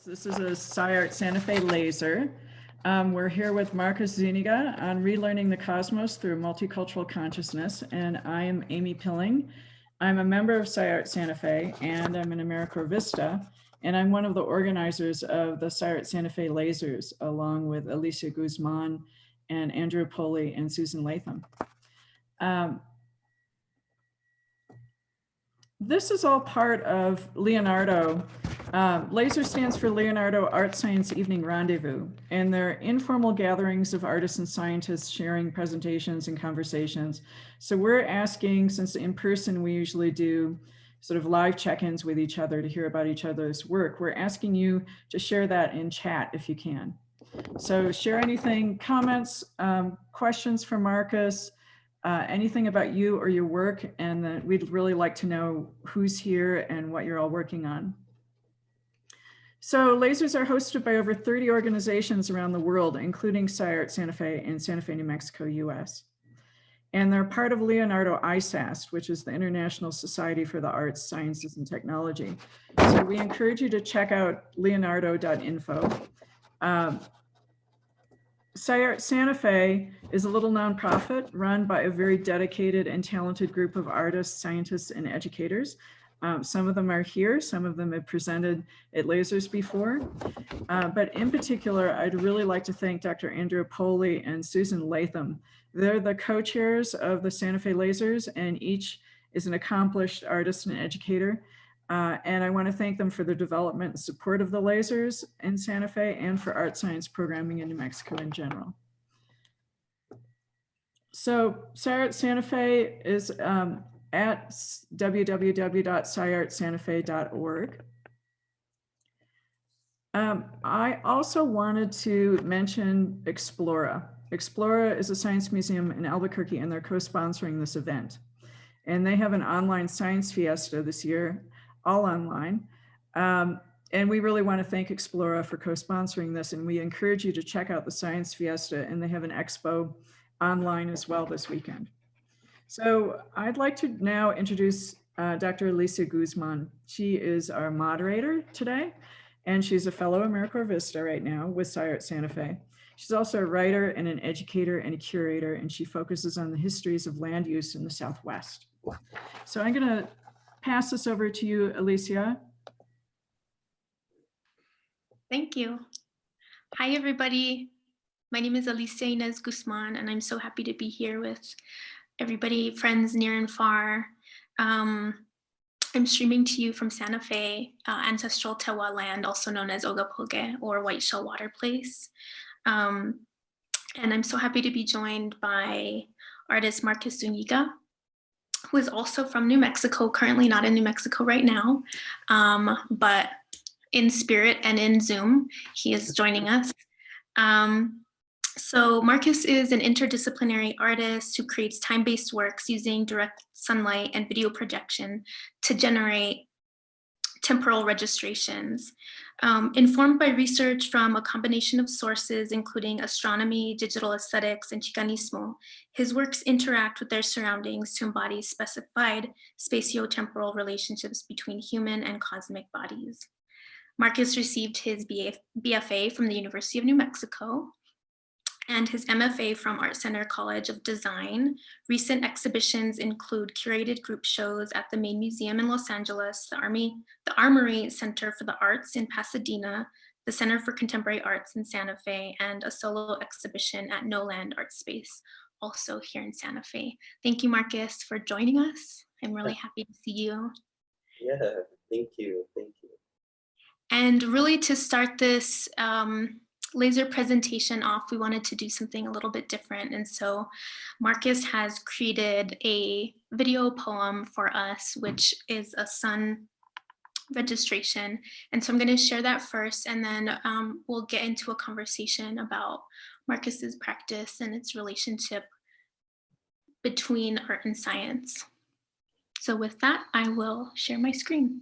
This is a SciArt Santa Fe laser. We're here with Marcus Zúñiga on relearning the cosmos through multicultural consciousness, and I am Amy Pilling. I'm a member of SciArt Santa Fe, and I'm an AmericorVista, and I'm one of the organizers of the SciArt Santa Fe lasers, along with Alicia Guzman and Andrew Poli and Susan Latham. This is all part of Leonardo. LASER stands for Leonardo Art Science Evening Rendezvous, and they're informal gatherings of artists and scientists sharing presentations and conversations. So we're asking, since in person we usually do sort of live check-ins with each other to hear about each other's work, we're asking you to share that in chat if you can. So share anything, comments, questions for Marcus, anything about you or your work, and then we'd really like to know who's here and what you're all working on. So lasers are hosted by over 30 organizations around the world, including SciArt Santa Fe and Santa Fe, New Mexico, US. And they're part of Leonardo ISAST, which is the International Society for the Arts, Sciences, and Technology. So we encourage you to check out leonardo.info. SciArt Santa Fe is a little nonprofit run by a very dedicated and talented group of artists, scientists, and educators. Some of them are here, some of them have presented at lasers before, but in particular, I'd really like to thank Dr. Andrew Poli and Susan Latham. They're the co-chairs of the Santa Fe Lasers, and each is an accomplished artist and educator. And I want to thank them for their development and support of the lasers in Santa Fe and for art science programming in New Mexico in general. So SciArt Santa Fe is at www.sciartsantafe.org. I also wanted to mention Explora. Explora is a science museum in Albuquerque, and they're co-sponsoring this event. And they have an online science fiesta this year, all online. And we really want to thank Explora for co-sponsoring this, and we encourage you to check out the Science Fiesta, and they have an expo online as well this weekend. So I'd like to now introduce Dr. Alicia Guzman. She is our moderator today, and she's a fellow AmericorVista right now with SciArt Santa Fe. She's also a writer and an educator and a curator, and she focuses on the histories of land use in the Southwest. So I'm going to pass this over to you, Alicia. Thank you. Hi, everybody. My name is Alicia Inez Guzman, and I'm so happy to be here with everybody, friends near and far. I'm streaming to you from Santa Fe, ancestral Tewa land, also known as Ogapoge or White Shell Water Place. And I'm so happy to be joined by artist Marcus Zúñiga, who is also from New Mexico, currently not in New Mexico right now, but in spirit and in Zoom, he is joining us. So Marcus is an interdisciplinary artist who creates time-based works using direct sunlight and video projection to generate temporal registrations. Informed by research from a combination of sources, including astronomy, digital aesthetics, and Chicanismo, his works interact with their surroundings to embody specified spatio-temporal relationships between human and cosmic bodies. Marcus received his BFA from the University of New Mexico and his MFA from Art Center College of Design. Recent exhibitions include curated group shows at the Main Museum in Los Angeles, the Armory Center for the Arts in Pasadena, the Center for Contemporary Arts in Santa Fe, and a solo exhibition at No Land Art Space, also here in Santa Fe. Thank you, Marcus, for joining us. I'm really happy to see you. Yeah, thank you, thank you. And really, to start this laser presentation off, we wanted to do something a little bit different. And so Marcus has created a video poem for us, which is a sun registration. And so I'm going to share that first, and then we'll get into a conversation about Marcus's practice and its relationship between art and science. So with that, I will share my screen.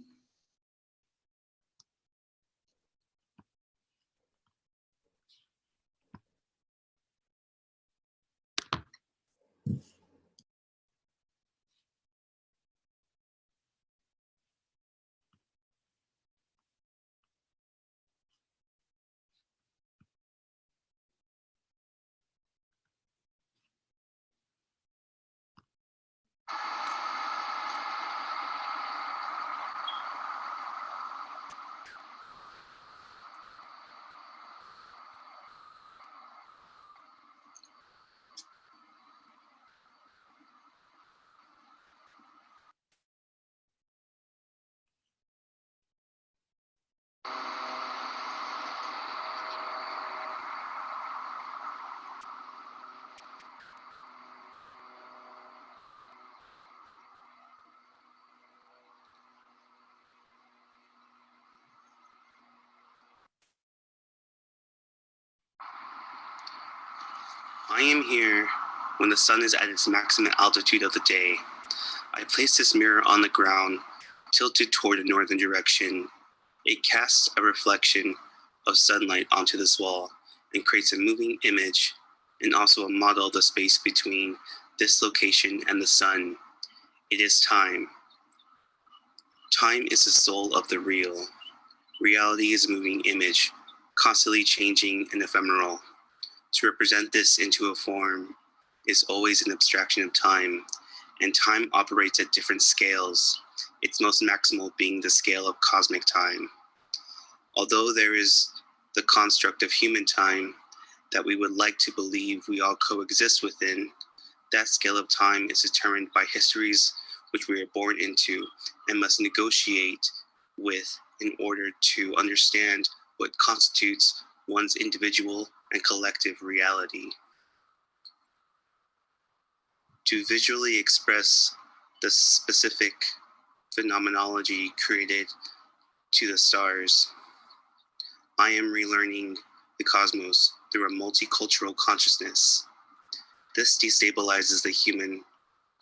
I am here when the sun is at its maximum altitude of the day. I place this mirror on the ground, tilted toward the northern direction. It casts a reflection of sunlight onto this wall and creates a moving image and also a model of the space between this location and the sun. It is time. Time is the soul of the real. Reality is a moving image, constantly changing and ephemeral. To represent this into a form is always an abstraction of time, and time operates at different scales, its most maximal being the scale of cosmic time. Although there is the construct of human time that we would like to believe we all coexist within, that scale of time is determined by histories which we are born into and must negotiate with in order to understand what constitutes one's individual and collective reality. To visually express the specific phenomenology created to the stars, I am relearning the cosmos through a multicultural consciousness. This destabilizes the human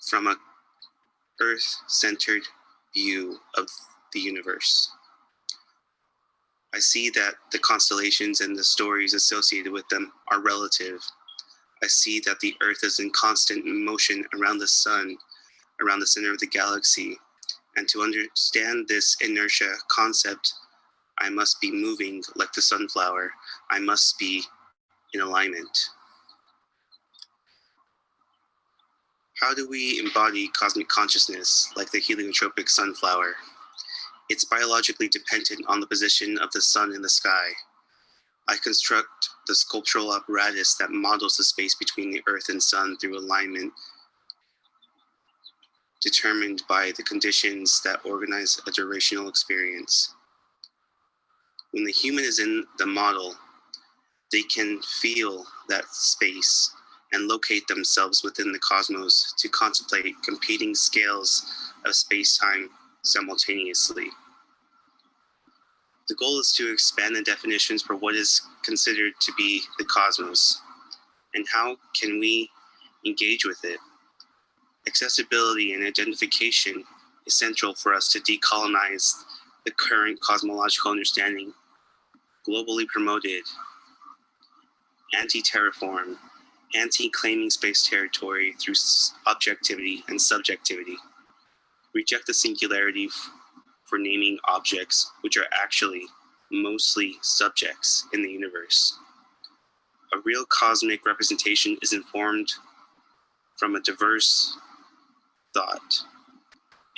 from a Earth-centered view of the universe. I see that the constellations and the stories associated with them are relative. I see that the Earth is in constant motion around the sun, around the center of the galaxy. And to understand this inertia concept, I must be moving like the sunflower. I must be in alignment. How do we embody cosmic consciousness like the heliotropic sunflower? It's biologically dependent on the position of the sun in the sky. I construct the sculptural apparatus that models the space between the earth and sun through alignment determined by the conditions that organize a durational experience. When the human is in the model, they can feel that space and locate themselves within the cosmos to contemplate competing scales of space-time simultaneously. The goal is to expand the definitions for what is considered to be the cosmos, and how can we engage with it. Accessibility and identification is central for us to decolonize the current cosmological understanding, globally promoted, anti-terraform, anti-claiming space territory through objectivity and subjectivity. Reject the singularity for naming objects, which are actually mostly subjects in the universe. A real cosmic representation is informed from a diverse thought,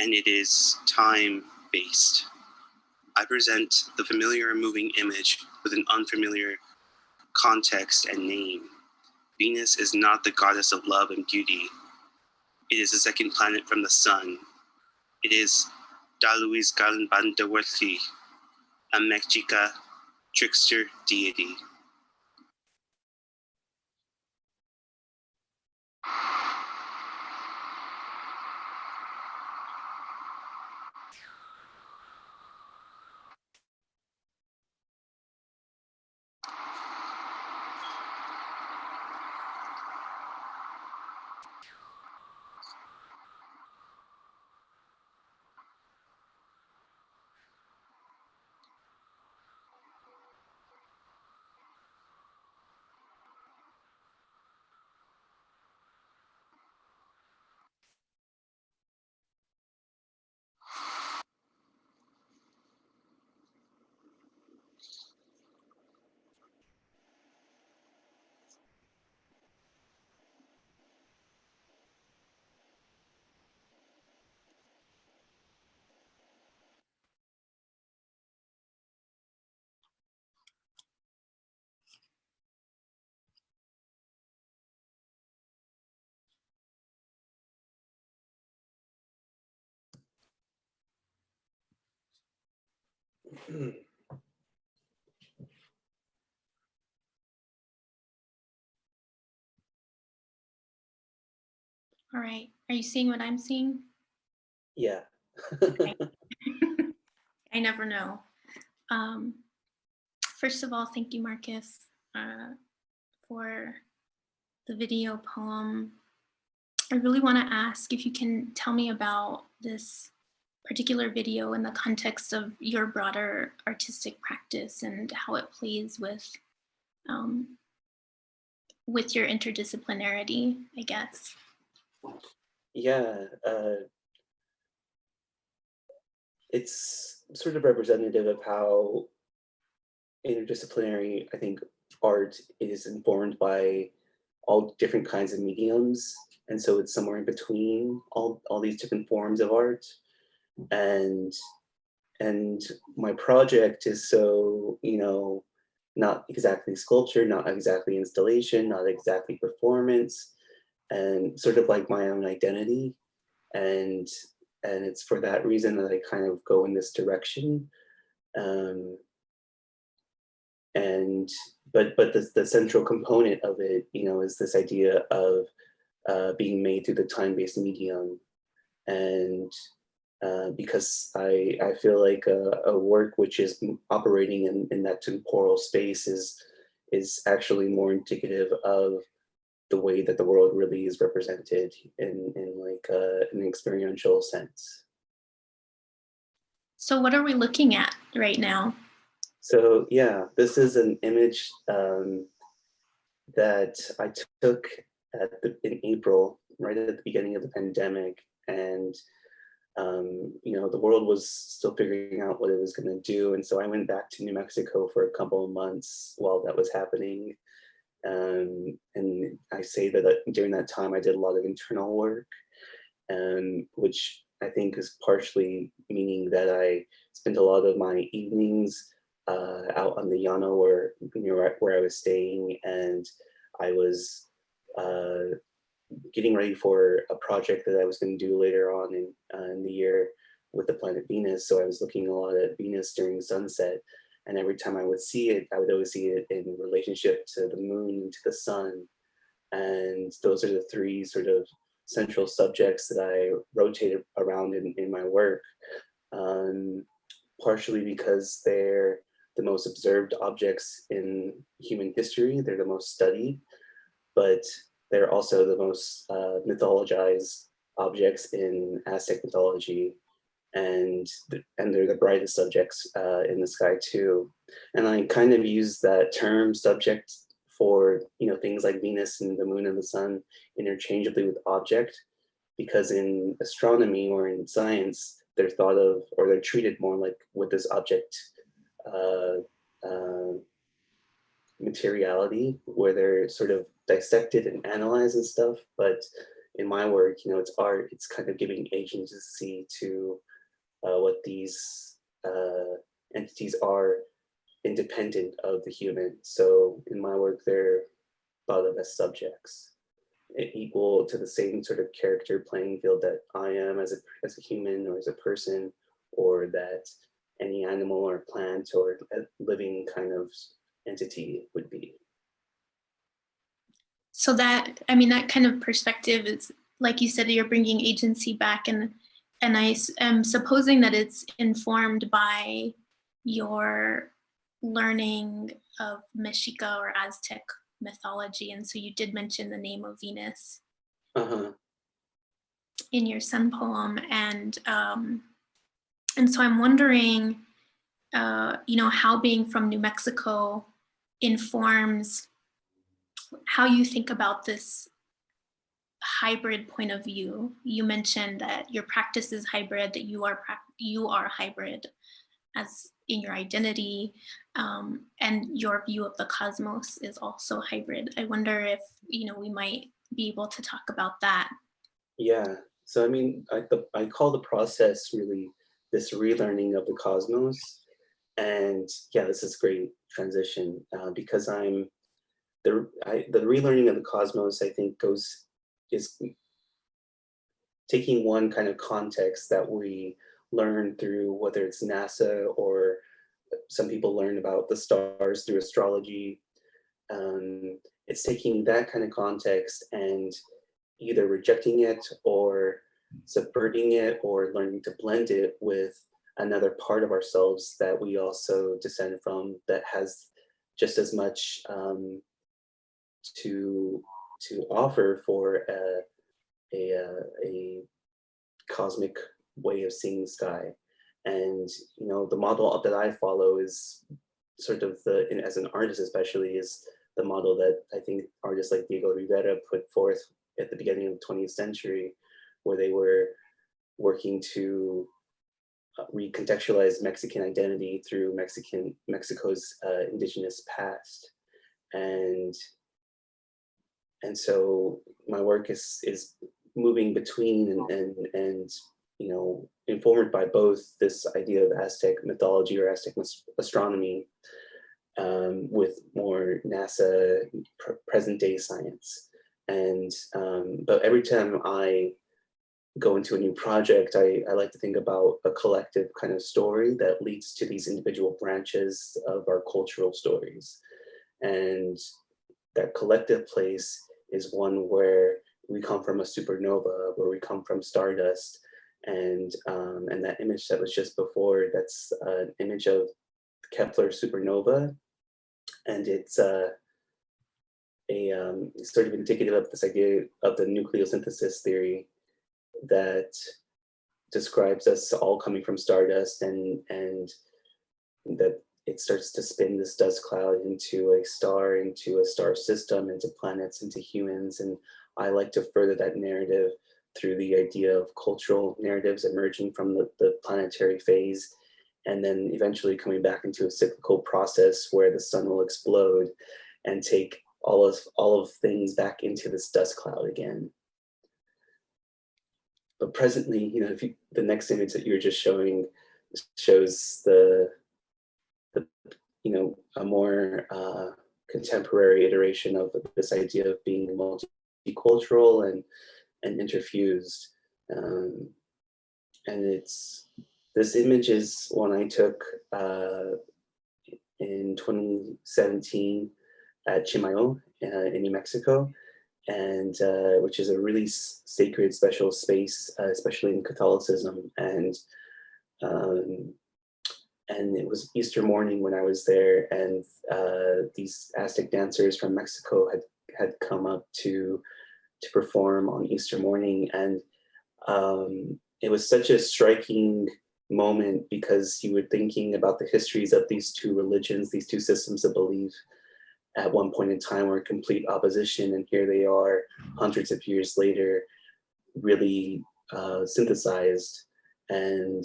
and it is time-based. I present the familiar moving image with an unfamiliar context and name. Venus is not the goddess of love and beauty. It is the second planet from the sun. It is Daluis Galanbandaworthi, a Mexica trickster deity. All right. Are you seeing what I'm seeing? Yeah. Okay. I never know. First of all, thank you, Marcus, for the video poem, I really want to ask if you can tell me about this particular video in the context of your broader artistic practice and how it plays with your interdisciplinarity, I guess. Yeah, it's sort of representative of how interdisciplinary, I think, art is informed by all different kinds of mediums. And so it's somewhere in between all these different forms of art. And my project is so, not exactly sculpture, not exactly installation, not exactly performance, and sort of like my own identity. And it's for that reason that I kind of go in this direction. And but the central component of it, is this idea of being made through the time-based medium. And because I feel like a work which is operating in that temporal space is actually more indicative of the way that the world really is represented in like an experiential sense. So what are we looking at right now? So yeah, this is an image that I took in April, right at the beginning of the pandemic, and the world was still figuring out what it was going to do, and so I went back to New Mexico for a couple of months while that was happening. And I say that during that time I did a lot of internal work, which I think is partially meaning that I spent a lot of my evenings out on the Llano where I was staying, and I was getting ready for a project that I was going to do later on in the year with the planet Venus. So I was looking a lot at Venus during sunset, and every time I would see it, I would always see it in relationship to the moon and to the sun. And those are the three sort of central subjects that I rotated around in my work, partially because they're the most observed objects in human history. They're the most studied, but they're also the most mythologized objects in Aztec mythology, and they're the brightest subjects in the sky too. And I kind of use that term subject for things like Venus and the moon and the sun interchangeably with object, because in astronomy or in science they're thought of, or they're treated more like with this object materiality, where they're sort of dissected and analyzed and stuff. But in my work, it's art. It's kind of giving agency to what these entities are, independent of the human. So in my work, they're thought of as subjects, equal to the same sort of character playing field that I am as a human or as a person, or that any animal or plant or a living kind of entity would be. So that kind of perspective is, like you said, you're bringing agency back, and I am supposing that it's informed by your learning of Mexica or Aztec mythology. And so you did mention the name of Venus in your sun poem, and so I'm wondering, how being from New Mexico informs how you think about this hybrid point of view. You mentioned that your practice is hybrid, that you are hybrid as in your identity, and your view of the cosmos is also hybrid. I wonder if we might be able to talk about that. Yeah. So I call the process really this relearning of the cosmos, and yeah, this is great transition because the relearning of the cosmos, I think, is taking one kind of context that we learn through, whether it's NASA or some people learn about the stars through astrology. It's taking that kind of context and either rejecting it or subverting it or learning to blend it with another part of ourselves that we also descend from, that has just as much to to offer for a cosmic way of seeing the sky. And you know, the model that I follow is sort of as an artist especially, is the model that I think artists like Diego Rivera put forth at the beginning of the 20th century, where they were working to recontextualize Mexican identity through Mexico's indigenous past. And so my work is moving between and you know, informed by both this idea of Aztec mythology or Aztec astronomy with more NASA present day science. And but every time I go into a new project, I like to think about a collective kind of story that leads to these individual branches of our cultural stories. And that collective place is one where we come from a supernova, where we come from stardust. And that image that was just before, that's an image of Kepler supernova. And it's sort of indicative of this idea of the nucleosynthesis theory that describes us all coming from stardust, and that it starts to spin this dust cloud into a star system, into planets, into humans. And I like to further that narrative through the idea of cultural narratives emerging from the planetary phase, and then eventually coming back into a cyclical process where the sun will explode and take all of things back into this dust cloud again. But presently, you know, if the next image that you were just showing shows the you know, a more contemporary iteration of this idea of being multicultural and interfused. And this image is one I took in 2017 at Chimayo in New Mexico, and which is a really sacred, special space, especially in Catholicism. And it was Easter morning when I was there, and these Aztec dancers from Mexico had come up to perform on Easter morning. And it was such a striking moment, because you were thinking about the histories of these two religions, these two systems of belief. At one point in time were in complete opposition, and here they are hundreds of years later, really synthesized. And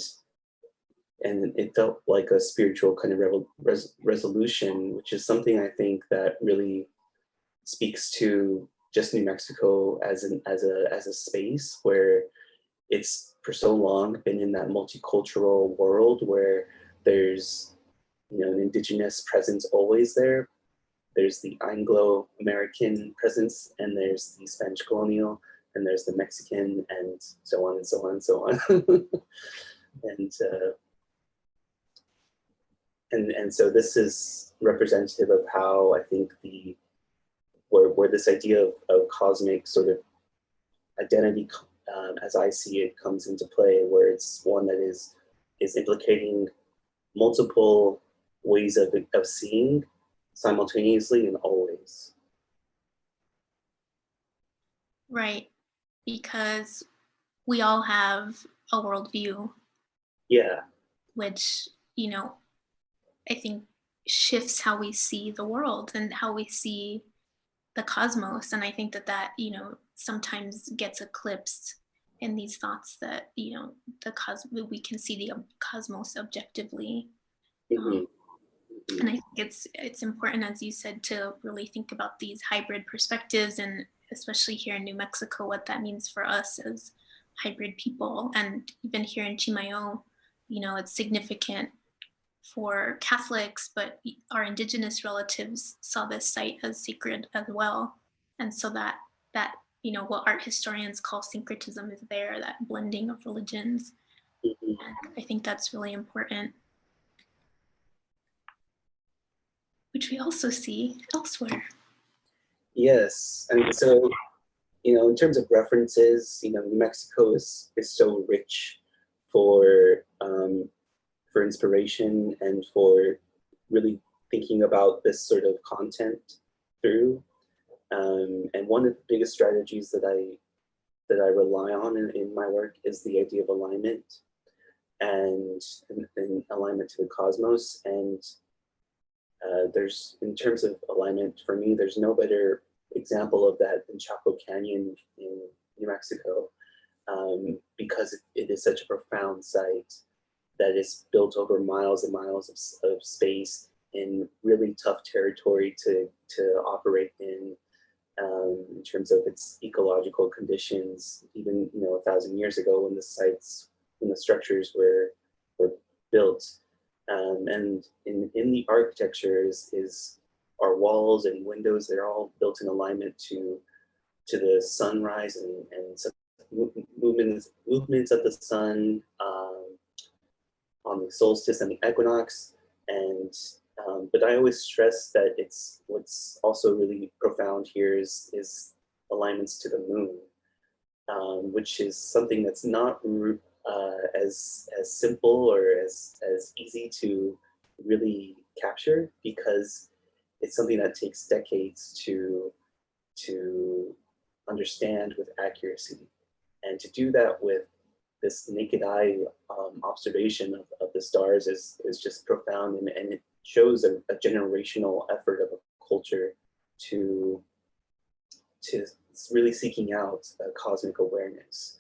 it felt like a spiritual kind of resolution, which is something I think that really speaks to just New Mexico as a space where it's for so long been in that multicultural world where there's, you know, an indigenous presence always there. There's the Anglo-American presence, and there's the Spanish colonial, and there's the Mexican, and so on and so on and so on. And so this is representative of how I think where this idea of cosmic sort of identity, as I see it, comes into play, where it's one that is implicating multiple ways of seeing simultaneously and always. Right, because we all have a worldview. Yeah. Which, you know, I think shifts how we see the world and how we see the cosmos. And I think that, you know, sometimes gets eclipsed in these thoughts that, you know, we can see the cosmos objectively. Mm-hmm. And I think it's important, as you said, to really think about these hybrid perspectives, and especially here in New Mexico, what that means for us as hybrid people. And even here in Chimayo, you know, it's significant for Catholics, but our indigenous relatives saw this site as sacred as well. And so that you know, what art historians call syncretism is there, that blending of religions. Mm-hmm. And I think that's really important, which we also see elsewhere. Yes, and so, you know, in terms of references, you know, New Mexico is so rich for inspiration and for really thinking about this sort of content through. And one of the biggest strategies that I rely on in my work is the idea of alignment and alignment to the cosmos. And there's, in terms of alignment, for me, there's no better example of that than Chaco Canyon in New Mexico, because it is such a profound site that is built over miles and miles of space in really tough territory to operate in terms of its ecological conditions. Even 1,000 years ago, when the structures were built, and in the architecture is our walls and windows. They're all built in alignment to the sunrise and some movements of the sun on the solstice and the equinox. And but I always stress that what's also really profound here is alignments to the moon, which is something that's not as simple or as easy to really capture, because it's something that takes decades to understand with accuracy. And to do that with this naked eye observation of the stars is just profound, and it shows a generational effort of a culture to really seeking out a cosmic awareness.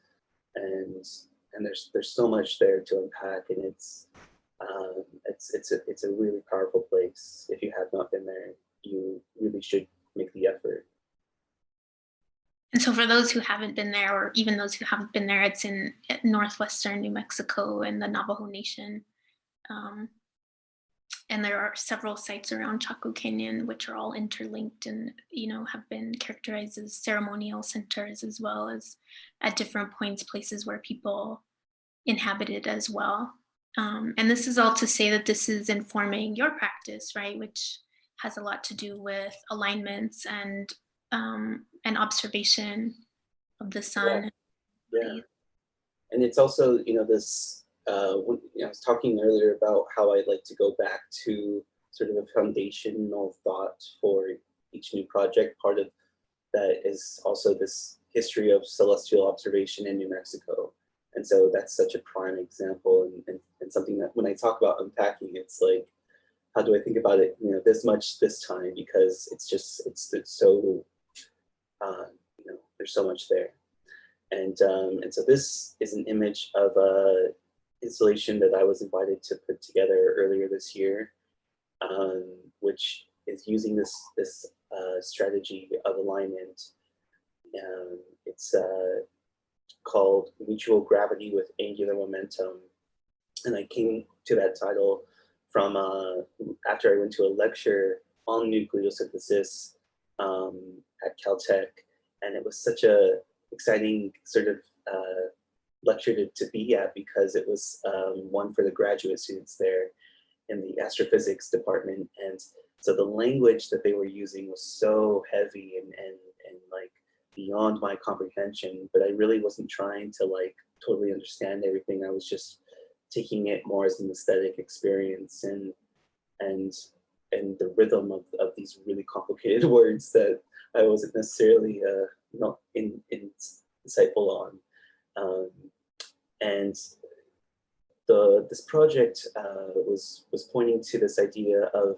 And there's so much there to unpack, and it's a really powerful place. If you have not been there, you really should make the effort. And so for those who haven't been there, or even those who haven't been there, it's in northwestern New Mexico in the Navajo Nation. And there are several sites around Chaco Canyon, which are all interlinked and, have been characterized as ceremonial centers, as well as at different points, places where people inhabited as well. And this is all to say that this is informing your practice, right? Which has a lot to do with alignments and observation of the sun. Yeah. And it's also, this, when, I was talking earlier about how I like to go back to sort of a foundational thought for each new project. Part of that is also this history of celestial observation in New Mexico. And so that's such a prime example, and something that when I talk about unpacking, it's like, how do I think about it, this much this time? Because it's so, there's so much there. And so this is an image of a installation that I was invited to put together earlier this year, which is using this strategy of alignment. It's called Mutual Gravity with Angular Momentum. And I came to that title from after I went to a lecture on nucleosynthesis at Caltech. And it was such a exciting sort of lecture to be at, because it was one for the graduate students there in the astrophysics department. And so the language that they were using was so heavy and like beyond my comprehension, but I really wasn't trying to like totally understand everything. I was just taking it more as an aesthetic experience and the rhythm of these really complicated words that I wasn't necessarily not insightful on. And this project was pointing to this idea of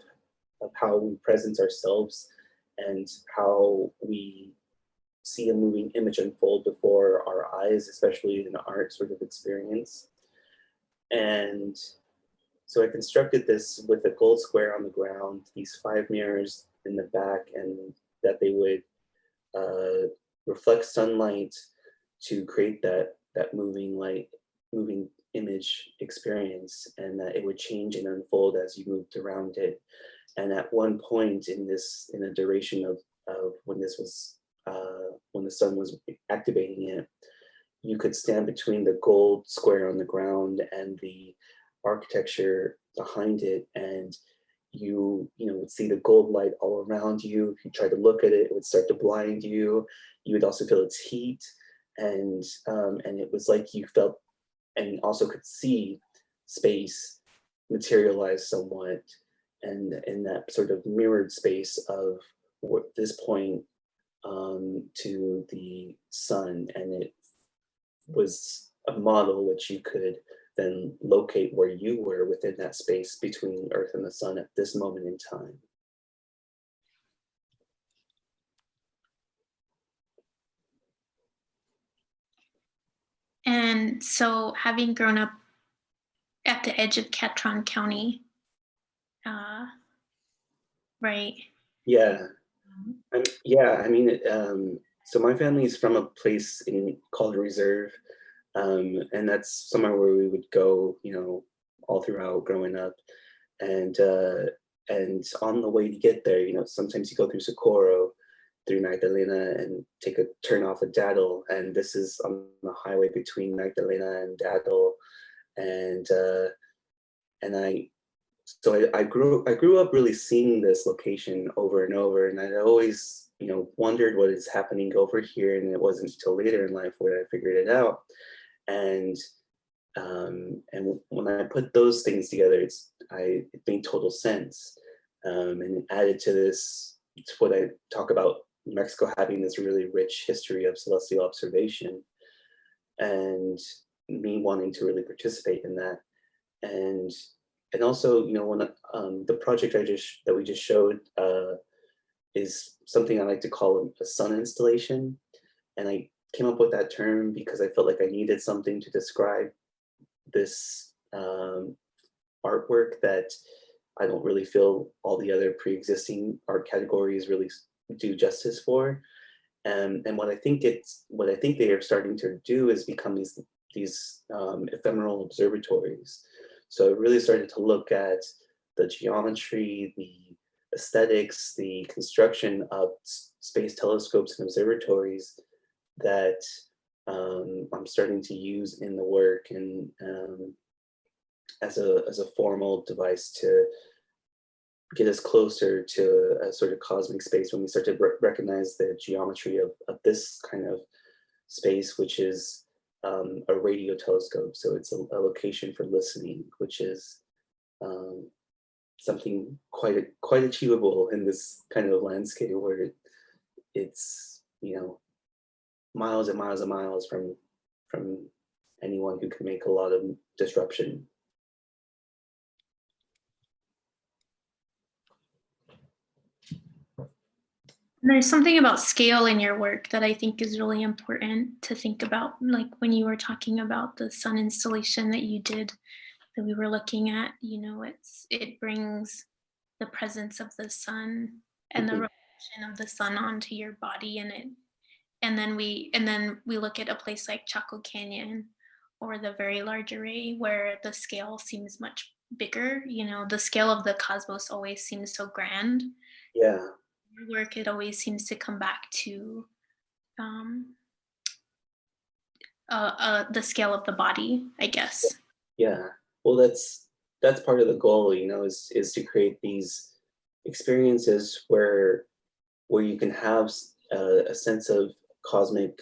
how we present ourselves and how we see a moving image unfold before our eyes, especially in art sort of experience. And so I constructed this with a gold square on the ground, these 5 mirrors in the back, and that they would reflect sunlight to create that moving image experience, and that it would change and unfold as you moved around it. And at one point in the duration of when this was when the sun was activating it, you could stand between the gold square on the ground and the architecture behind it, and you would see the gold light all around you. If you tried to look at it, it would start to blind you. You would also feel its heat, and it was like you felt and also could see space materialize somewhat, and in that sort of mirrored space of what this point to the sun, and it was a model which you could then locate where you were within that space between Earth and the sun at this moment in time. And so, having grown up at the edge of Catron County, right? Yeah, I mean, so my family is from a place called Reserve, and that's somewhere where we would go, you know, all throughout growing up, and on the way to get there, you know, sometimes you go through Socorro, through Magdalena, and take a turn off at Daddle, and this is on the highway between Magdalena and Daddle, and I grew up really seeing this location over and over, and I always, you know, wondered what is happening over here, and it wasn't until later in life where I figured it out. And when I put those things together, it made total sense, and added to this, it's what I talk about Mexico having this really rich history of celestial observation, and me wanting to really participate in that, and also, you know, when the project that we just showed is something I like to call a sun installation, and I came up with that term because I felt like I needed something to describe this artwork that I don't really feel all the other pre-existing art categories really do justice for. And what I think they are starting to do is become these ephemeral observatories. So I really started to look at the geometry, the aesthetics, the construction of space telescopes and observatories that I'm starting to use in the work, and as a formal device to get us closer to a sort of cosmic space when we start to recognize the geometry of this kind of space, which is a radio telescope. So it's a location for listening, which is something quite achievable in this kind of landscape where it's, you know, miles and miles and miles from anyone who can make a lot of disruption. There's something about scale in your work that I think is really important to think about. Like when you were talking about the sun installation that you did, that we were looking at, you know, it brings the presence of the sun and the reflection of the sun onto your body, and then we look at a place like Chaco Canyon or the Very Large Array where the scale seems much bigger. You know, the scale of the cosmos always seems so grand. Yeah. Your work, it always seems to come back to the scale of the body, I guess. Yeah. Well, that's part of the goal, you know, is to create these experiences where you can have a sense of cosmic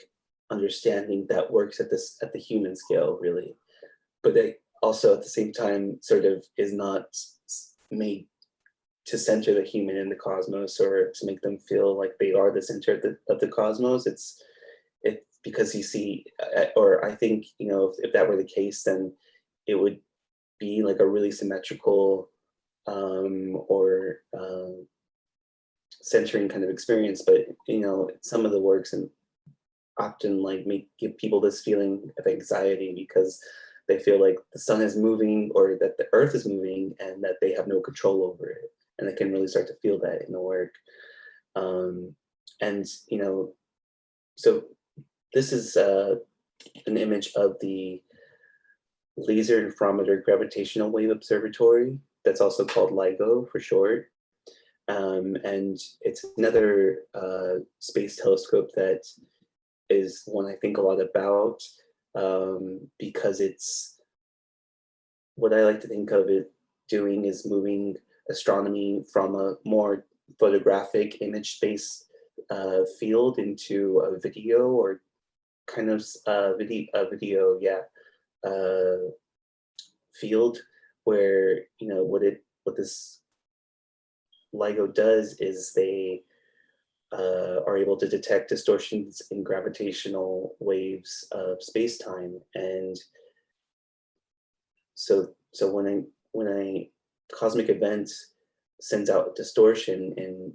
understanding that works at the human scale, really, but they also at the same time sort of is not made to center the human in the cosmos or to make them feel like they are the center of the cosmos. It's because you see, or I think, you know, if that were the case, then it would be like a really symmetrical or centering kind of experience. But, you know, some of the works and often like give people this feeling of anxiety because they feel like the sun is moving or that the earth is moving and that they have no control over it. And they can really start to feel that in the work. And, you know, so this is an image of the Laser Interferometer Gravitational Wave Observatory. That's also called LIGO for short. And it's another space telescope that is one I think a lot about because it's what I like to think of it doing is moving astronomy from a more photographic image space field into a video or kind of video, field where, you know, what this LIGO does is they are able to detect distortions in gravitational waves of space-time. And so when a cosmic event sends out distortion in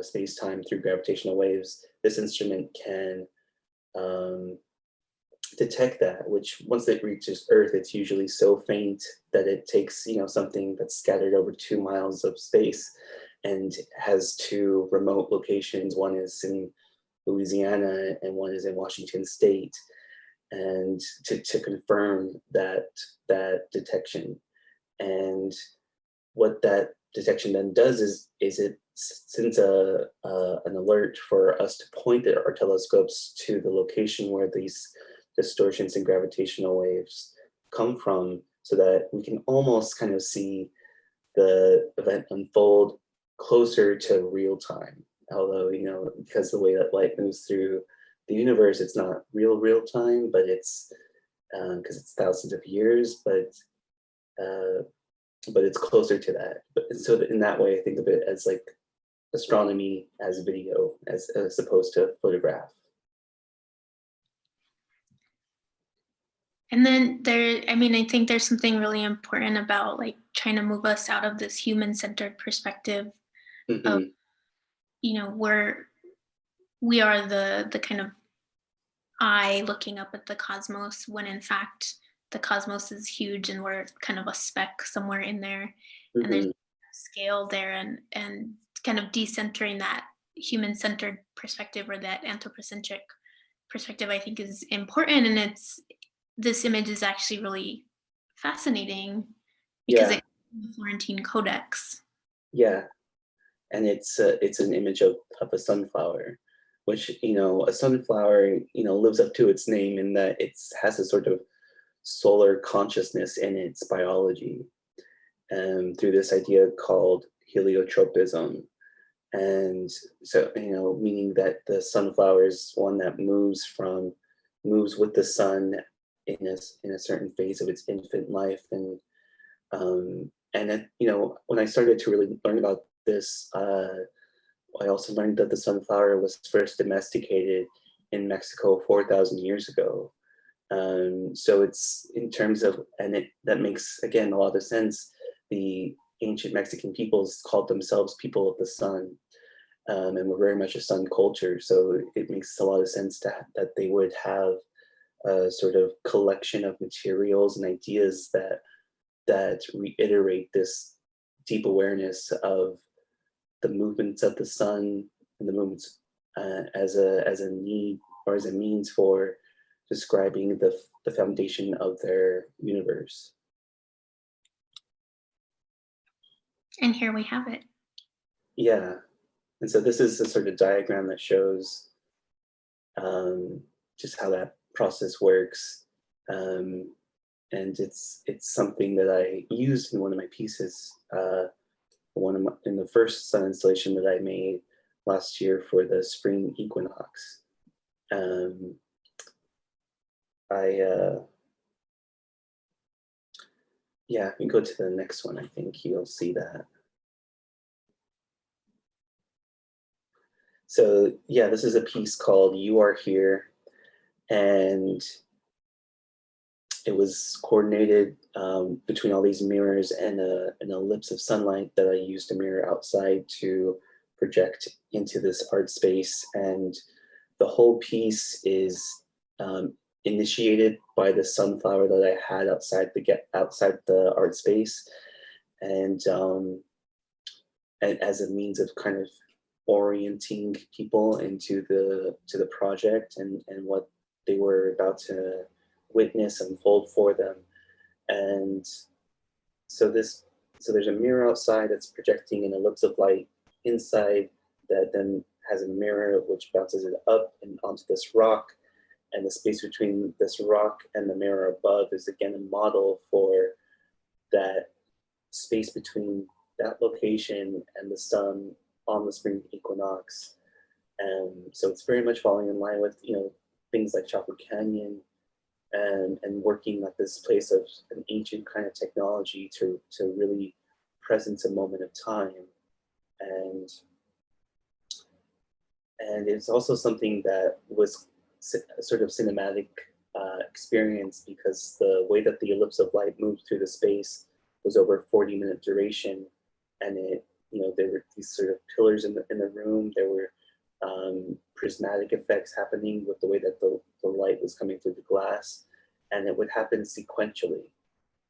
space-time through gravitational waves, this instrument can detect that, which once it reaches Earth, it's usually so faint that it takes, something that's scattered over 2 miles of space and has 2 remote locations. One is in Louisiana and one is in Washington State, and to confirm that detection. And what that detection then does is it sends an alert for us to point our telescopes to the location where these distortions in gravitational waves come from, so that we can almost kind of see the event unfold closer to real time. Although, because the way that light moves through the universe, it's not real time, but it's because it's thousands of years, but it's closer to that. But so in that way, I think of it as like astronomy as video, as opposed to photograph. And then I think there's something really important about like trying to move us out of this human-centered perspective of, we are the kind of eye looking up at the cosmos, when in fact the cosmos is huge and we're kind of a speck somewhere in there. And there's scale there, and kind of decentering that human-centered perspective, or that anthropocentric perspective, I think is important. And this image is actually really fascinating because it's the Florentine Codex. Yeah, and it's an image of a sunflower, which, a sunflower, lives up to its name in that it has a sort of solar consciousness in its biology, through this idea called heliotropism. And so, meaning that the sunflower is one that moves with the sun in a certain phase of its infant life. And when I started to really learn about this, I also learned that the sunflower was first domesticated in Mexico 4,000 years ago. So it's in terms of, that makes, again, a lot of sense. The ancient Mexican peoples called themselves people of the sun, and were very much a sun culture. So it makes a lot of sense that they would have a sort of collection of materials and ideas that reiterate this deep awareness of the movements of the sun and the movements as a need, or as a means for describing the foundation of their universe. And here we have it. Yeah, and so this is a sort of diagram that shows just how that process works, and it's something that I used in one of my pieces, in the first sun installation that I made last year for the spring equinox. Yeah, we can go to the next one. I think you'll see that. So yeah, this is a piece called "You Are Here," and it was coordinated between all these mirrors and an ellipse of sunlight that I used to mirror outside to project into this art space. And the whole piece is initiated by the sunflower that I had outside the art space, and as a means of kind of orienting people into the project and what they were about to witness unfold for them. And so there's a mirror outside that's projecting an ellipse of light inside, that then has a mirror which bounces it up and onto this rock. And the space between this rock and the mirror above is again a model for that space between that location and the sun on the spring equinox. And so it's very much falling in line with things like Chaco Canyon, and working at this place of an ancient kind of technology to really presence a moment of time. And And it's also something that was sort of cinematic experience, because the way that the ellipse of light moved through the space was over 40-minute duration. And it, there were these sort of pillars in the room. There were prismatic effects happening with the way that the light was coming through the glass, and it would happen sequentially.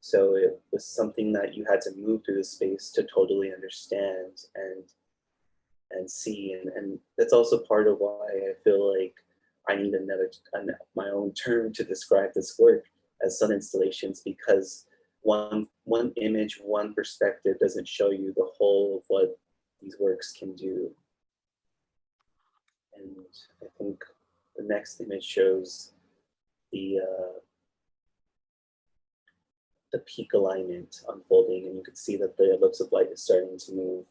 So it was something that you had to move through the space to totally understand and see. And that's also part of why I feel like I need my own term to describe this work as sun installations, because one image, one perspective doesn't show you the whole of what these works can do. And I think the next image shows the peak alignment unfolding, and you can see that the ellipse of light is starting to move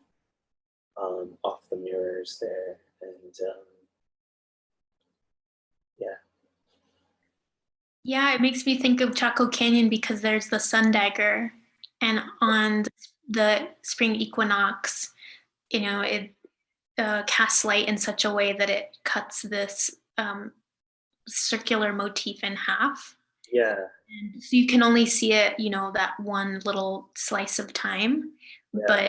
off the mirrors there. And yeah. Yeah, it makes me think of Chaco Canyon because there's the sun dagger, and on the spring equinox, it casts light in such a way that it cuts this circular motif in half. Yeah. And so you can only see it, that one little slice of time, Yeah.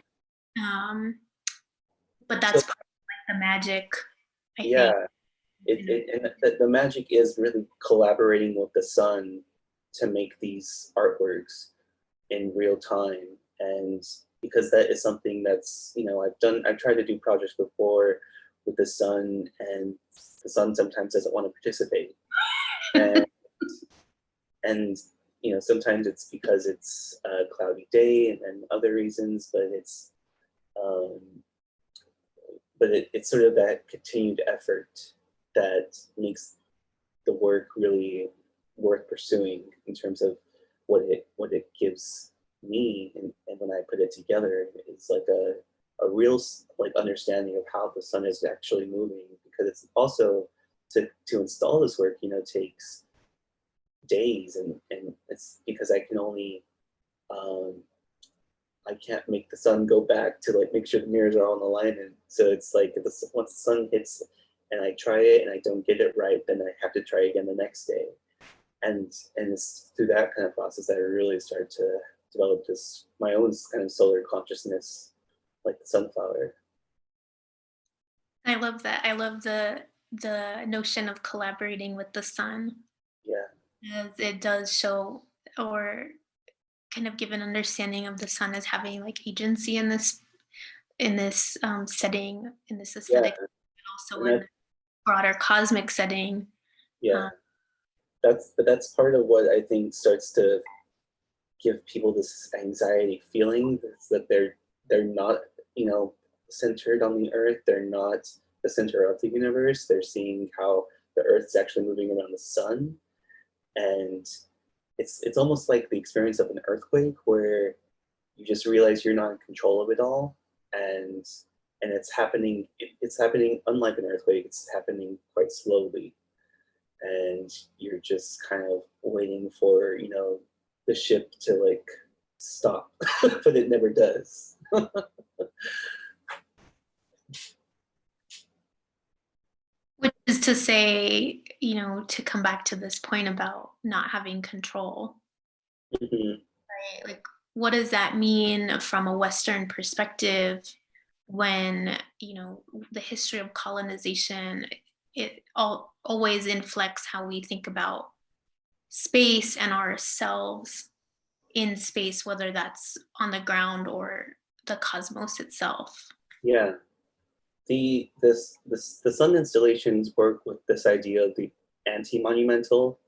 but that's part of the magic, I yeah. think. And the magic is really collaborating with the sun to make these artworks in real time. And because that is something that's, I've tried to do projects before with the sun, and the sun sometimes doesn't want to participate. And sometimes it's because it's a cloudy day and other reasons, but it's sort of that continued effort that makes the work really worth pursuing in terms of what it gives me. And when I put it together, it's like a real understanding of how the sun is actually moving, because it's also to install this work, takes days, and it's because I can only I can't make the sun go back to make sure the mirrors are all in alignment. So it's like once the sun hits and I try it and I don't get it right, then I have to try again the next day. And it's through that kind of process that I really start to develop my own kind of solar consciousness, like the sunflower. I love that. I love the notion of collaborating with the sun. Yeah. As it does show, or kind of give an understanding of the sun as having agency in this setting, in this aesthetic, Yeah. but also in a broader cosmic setting. Yeah. That's part of what I think starts to give people this anxiety feeling, that they're not, centered on the earth. They're not the center of the universe. They're seeing how the earth's actually moving around the sun. And it's almost like the experience of an earthquake, where you just realize you're not in control of it all. And it's happening unlike an earthquake, it's happening quite slowly. And you're just kind of waiting for, the ship to stop, but it never does. Which is to say, to come back to this point about not having control. Mm-hmm. Right? What does that mean from a Western perspective when, the history of colonization, it always inflects how we think about space and ourselves in space, whether that's on the ground or the cosmos itself. Yeah. The sun installations work with this idea of the anti-monumental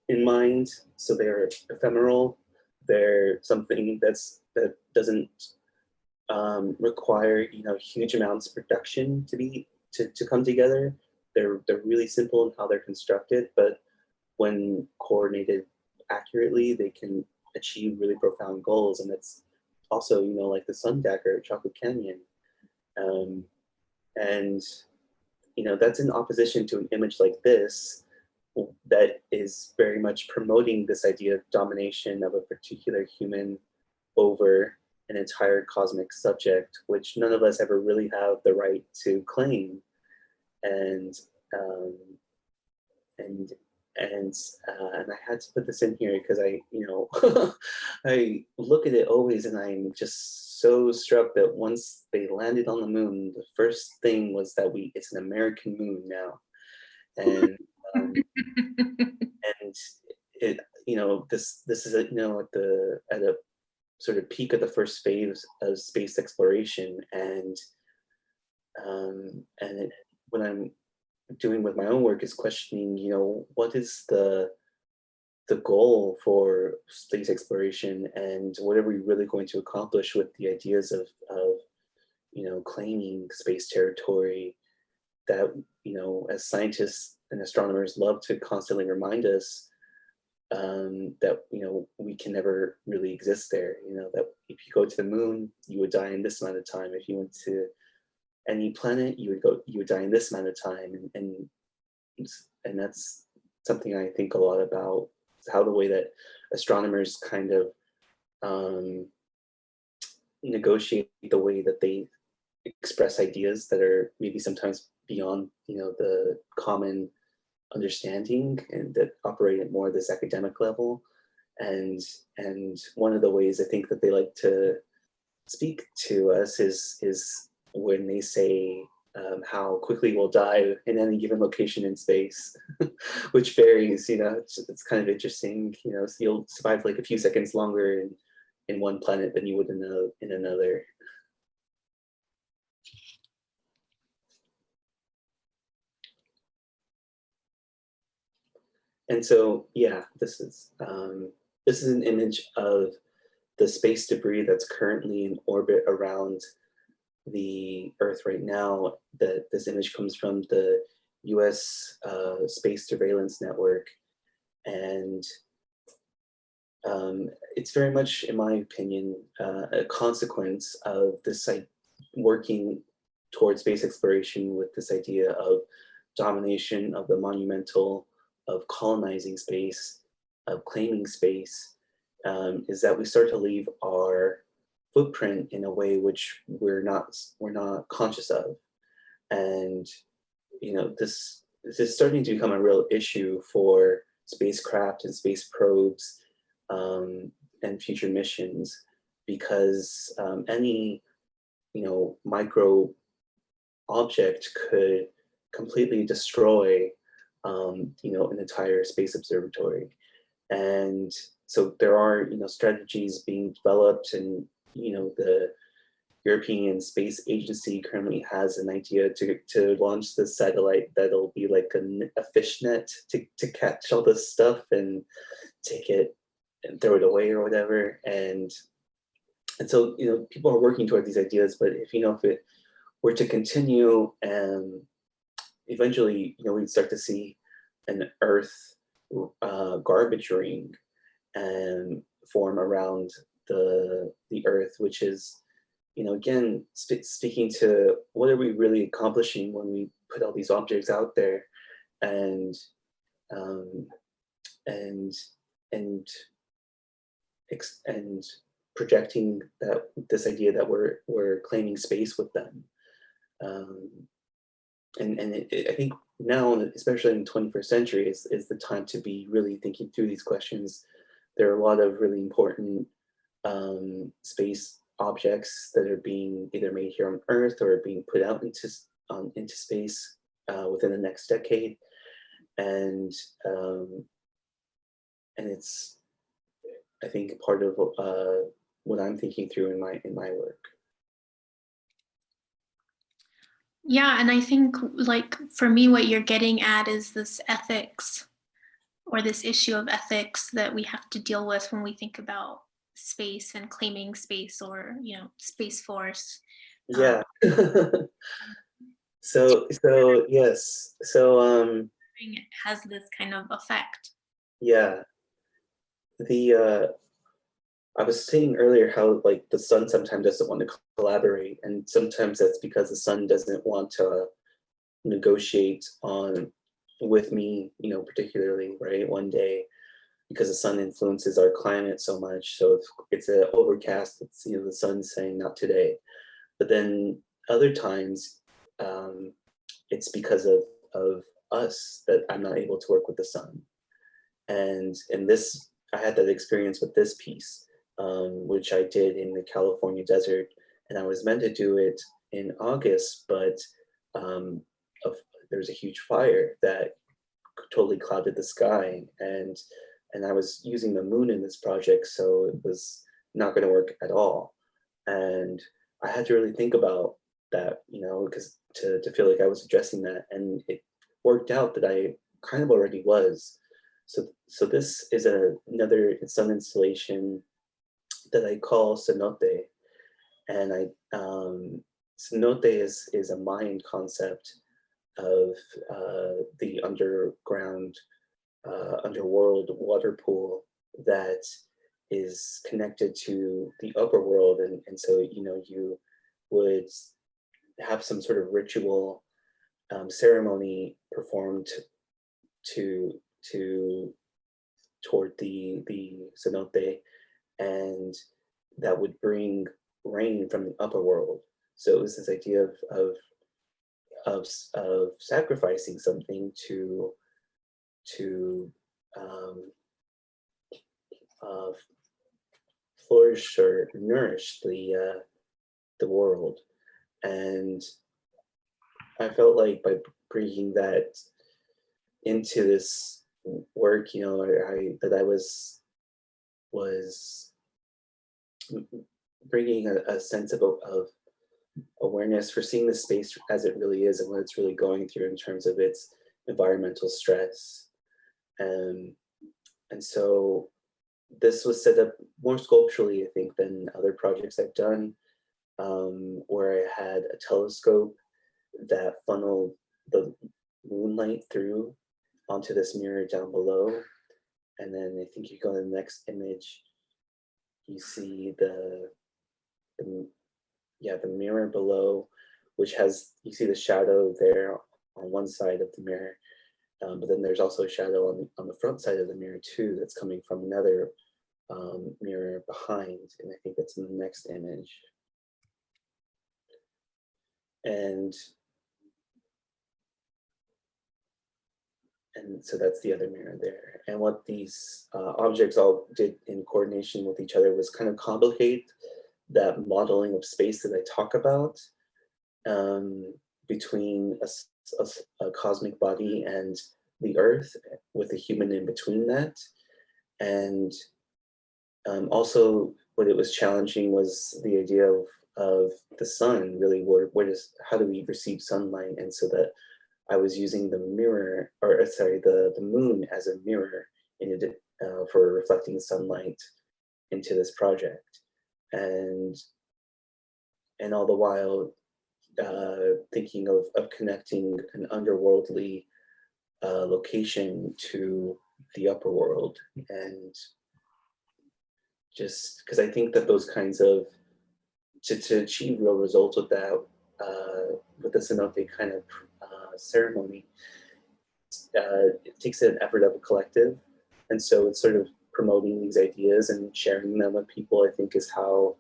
in mind. So they're ephemeral. They're something that doesn't require huge amounts of production to come together. They're really simple in how they're constructed, but when coordinated accurately, they can achieve really profound goals. And it's also like the sun dagger at Chocolate Canyon. And that's in opposition to an image like this that is very much promoting this idea of domination of a particular human over an entire cosmic subject, which none of us ever really have the right to claim. and um, and and I had to put this in here because I, I look at it always, and I'm just so struck that once they landed on the moon, the first thing was that it's an American moon now, and and it, this is at a sort of peak of the first phase of space exploration, and what I'm doing with my own work is questioning, what is the goal for space exploration, and what are we really going to accomplish with the ideas of claiming space territory that, as scientists and astronomers love to constantly remind us that, we can never really exist there. That if you go to the moon, you would die in this amount of time. If you went to any planet, you would die in this amount of time. And that's something I think a lot about, how the way that astronomers kind of negotiate the way that they express ideas that are maybe sometimes beyond, the common understanding, and that operate at more this academic level. And one of the ways I think that they like to speak to us is when they say how quickly we'll die in any given location in space, which varies. It's kind of interesting. So you'll survive like a few seconds longer in one planet than you would in another. And so, yeah, this is an image of the space debris that's currently in orbit around the Earth right now. This image comes from the US Space Surveillance Network. And it's very much, in my opinion, a consequence of this working towards space exploration with this idea of domination of the monumental, of colonizing space, of claiming space, is that we start to leave our footprint in a way which we're not conscious of. And this is starting to become a real issue for spacecraft and space probes and future missions, because any micro object could completely destroy an entire space observatory. And so there are strategies being developed, and the European Space Agency currently has an idea to launch this satellite that'll be like a fishnet to catch all this stuff and take it and throw it away or whatever. And so people are working toward these ideas, but if it were to continue, and eventually we'd start to see an Earth garbage ring and form around the Earth, which is again speaking to what are we really accomplishing when we put all these objects out there, and projecting this idea that we're claiming space with them. I think now, especially in the 21st century, is the time to be really thinking through these questions. There are a lot of really important space objects that are being either made here on Earth or being put out into space within the next decade, and it's, I think, part of what I'm thinking through in my work. Yeah, and I think, like, for me, what you're getting at is this ethics, or this issue of ethics that we have to deal with when we think about space and claiming space, or Space Force. Yeah. So yes. So it has this kind of effect. Yeah. I was saying earlier how like the sun sometimes doesn't want to collaborate, and sometimes that's because the sun doesn't want to negotiate with me, particularly, right, one day, because the sun influences our climate so much. So if it's an overcast, it's the sun's saying not today. But then other times, it's because of us that I'm not able to work with the sun. And this, I had that experience with this piece, which I did in the California desert. And I was meant to do it in August, but there was a huge fire that totally clouded the sky. And I was using the moon in this project, so it was not going to work at all. And I had to really think about that, you know, because to feel like I was addressing that. And it worked out that I kind of already was. So this is another sun installation that I call cenote. And cenote is a Mayan concept of the underworld water pool that is connected to the upper world. And so, you know, you would have some sort of ritual ceremony performed toward the cenote, and that would bring rain from the upper world. So it was this idea of sacrificing something to flourish or nourish the world. And I felt like by bringing that into this work, you know, I was bringing a sense of awareness for seeing the space as it really is and what it's really going through in terms of its environmental stress. And so this was set up more sculpturally, I think, than other projects I've done, where I had a telescope that funneled the moonlight through onto this mirror down below. And then I think you go to the next image, you see the mirror below, which has, you see the shadow there on one side of the mirror. But then there's also a shadow on the front side of the mirror too, that's coming from another mirror behind. And I think that's in the next image. And so that's the other mirror there. And what these objects all did in coordination with each other was kind of complicate that modeling of space that I talk about, between a cosmic body and the earth, with a human in between that. And also what it was challenging was the idea of the sun, really, how do we receive sunlight? And so that I was using the mirror, or sorry, the moon as a mirror for reflecting sunlight into this project. And all the while thinking of connecting an underworldly location to the upper world. And just because I think that those kinds of, to achieve real results with that, with the cenote kind of ceremony, it takes an effort of a collective. And so it's sort of promoting these ideas and sharing them with people, I think, is how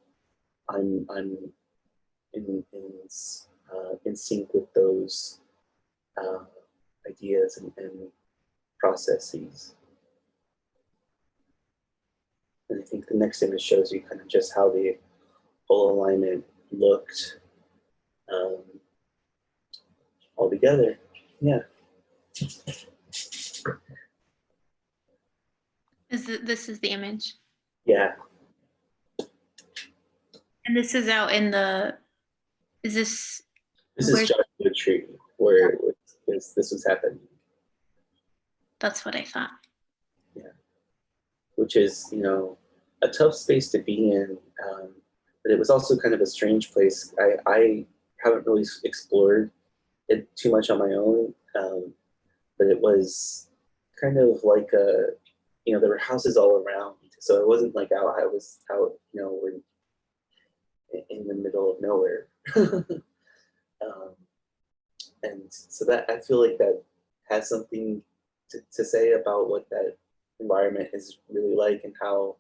I'm in sync with those ideas and processes. And I think the next image shows you kind of just how the whole alignment looked all together. Yeah. This is the image. Yeah. And this is out in the, this is Joshua Tree, where this was happening. That's what I thought. Yeah. Which is, you know, a tough space to be in, but it was also kind of a strange place. I haven't really explored it too much on my own, but it was kind of like you know, there were houses all around, so it wasn't like I was out, you know, in the middle of nowhere. And so that, I feel like that has something to say about what that environment is really like, and how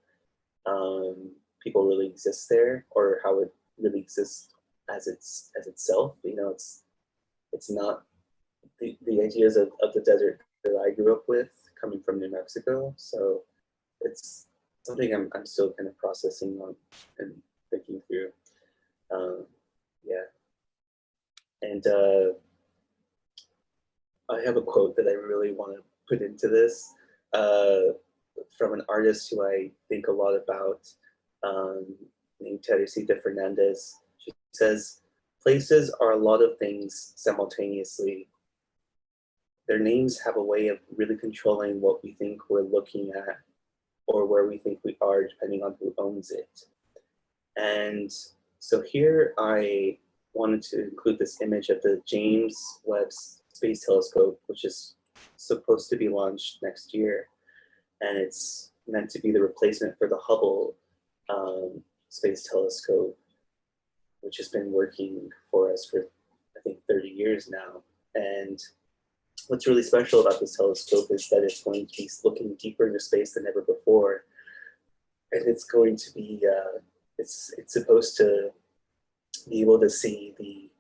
people really exist there, or how it really exists as itself. You know, it's not the ideas of the desert that I grew up with, coming from New Mexico. So it's something I'm still kind of processing on and thinking through. Yeah. And I have a quote that I really want to put into this from an artist who I think a lot about, named Teresita Fernandez. She says, "Places are a lot of things simultaneously. Their names have a way of really controlling what we think we're looking at or where we think we are, depending on who owns it." And so here I wanted to include this image of the James Webb Space Telescope, which is supposed to be launched next year. And it's meant to be the replacement for the Hubble Space Telescope, which has been working for us for, I think, 30 years now. And what's really special about this telescope is that it's going to be looking deeper into space than ever before. And it's going to be, it's supposed to be able to see the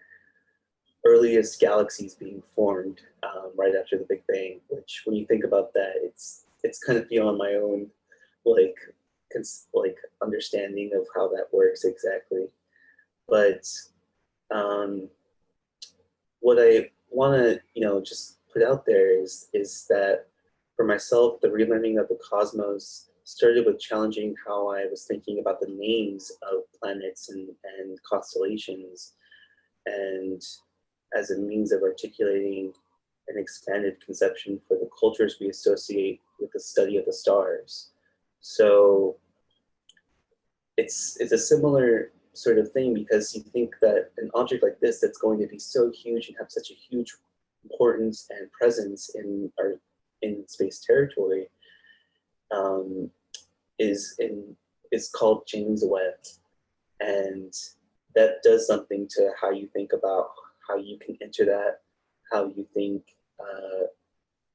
earliest galaxies being formed right after the Big Bang, which when you think about that, it's kind of beyond my own like understanding of how that works exactly. But what I want to just put out there is that for myself, the relearning of the cosmos started with challenging how I was thinking about the names of planets and constellations, and as a means of articulating an expanded conception for the cultures we associate with the study of the stars. So it's a similar sort of thing, because you think that an object like this that's going to be so huge and have such a huge importance and presence in space territory is called James Webb. And that does something to how you think about how you can enter that, how you think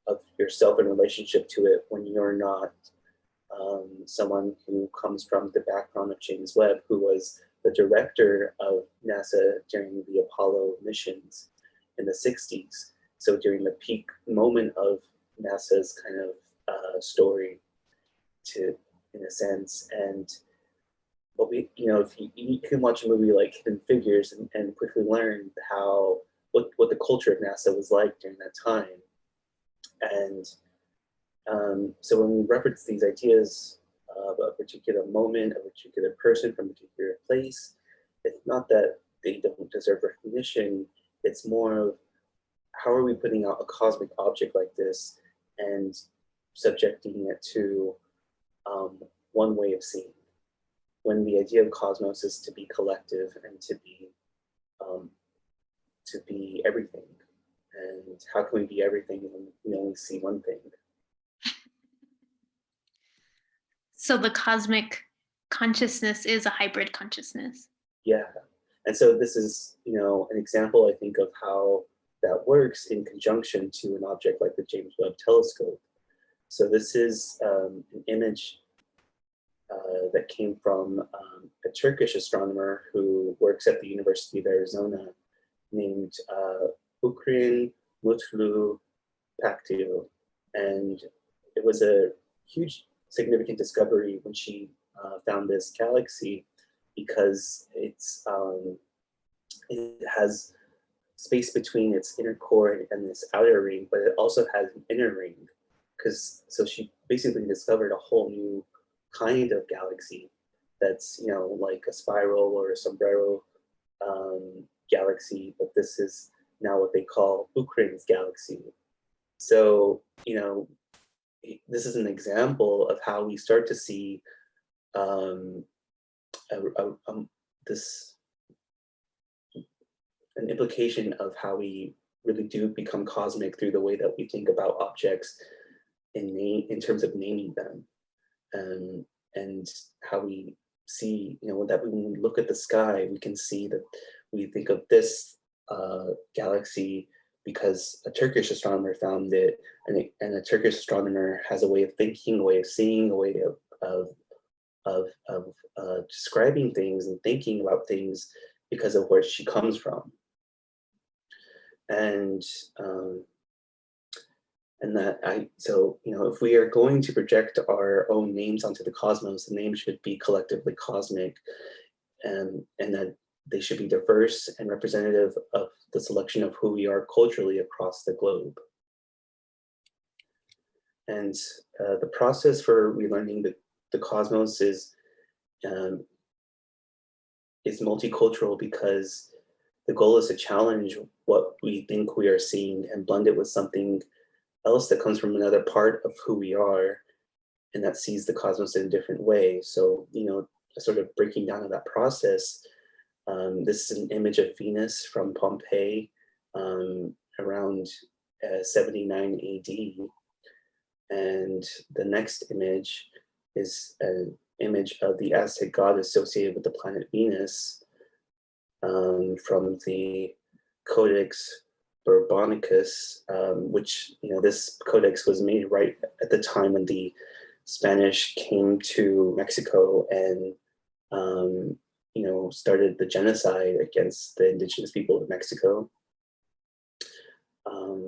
of yourself in relationship to it when you're not someone who comes from the background of James Webb, who was the director of NASA during the Apollo missions in the 60s. So during the peak moment of NASA's kind of story, in a sense. And what we, if you can watch a movie like Hidden Figures and quickly learn what the culture of NASA was like during that time. And so when we reference these ideas of a particular moment, a particular person from a particular place, it's not that they don't deserve recognition. It's more of how are we putting out a cosmic object like this and subjecting it to one way of seeing, when the idea of cosmos is to be collective and to be everything. And how can we be everything when we only see one thing? So the cosmic consciousness is a hybrid consciousness. Yeah. And so this is, an example, I think, of how that works in conjunction to an object like the James Webb Telescope. So this is an image that came from a Turkish astronomer who works at the University of Arizona, named Ukrin Mutlu Paktil. And it was a huge significant discovery when she found this galaxy, because it has space between its inner core and this outer ring, but it also has an inner ring. So she basically discovered a whole new kind of galaxy that's, like a spiral or a sombrero galaxy, but this is now what they call Ukrin's galaxy. So, this is an example of how we start to see an implication of how we really do become cosmic through the way that we think about objects in terms of naming them, and how we see, that when we look at the sky, we can see that we think of this galaxy because a Turkish astronomer found it, and a Turkish astronomer has a way of thinking, a way of seeing, a way of describing things and thinking about things because of where she comes from. And And that so, if we are going to project our own names onto the cosmos, the name should be collectively cosmic, and that they should be diverse and representative of the selection of who we are culturally across the globe. And the process for relearning the cosmos is multicultural, because the goal is to challenge what we think we are seeing and blend it with something else that comes from another part of who we are and that sees the cosmos in a different way. So, sort of breaking down of that process, this is an image of Venus from Pompeii around 79 AD. And the next image is an image of the Aztec god associated with the planet Venus from the Codex Bourbonicus, which, this codex was made right at the time when the Spanish came to Mexico and, started the genocide against the indigenous people of Mexico,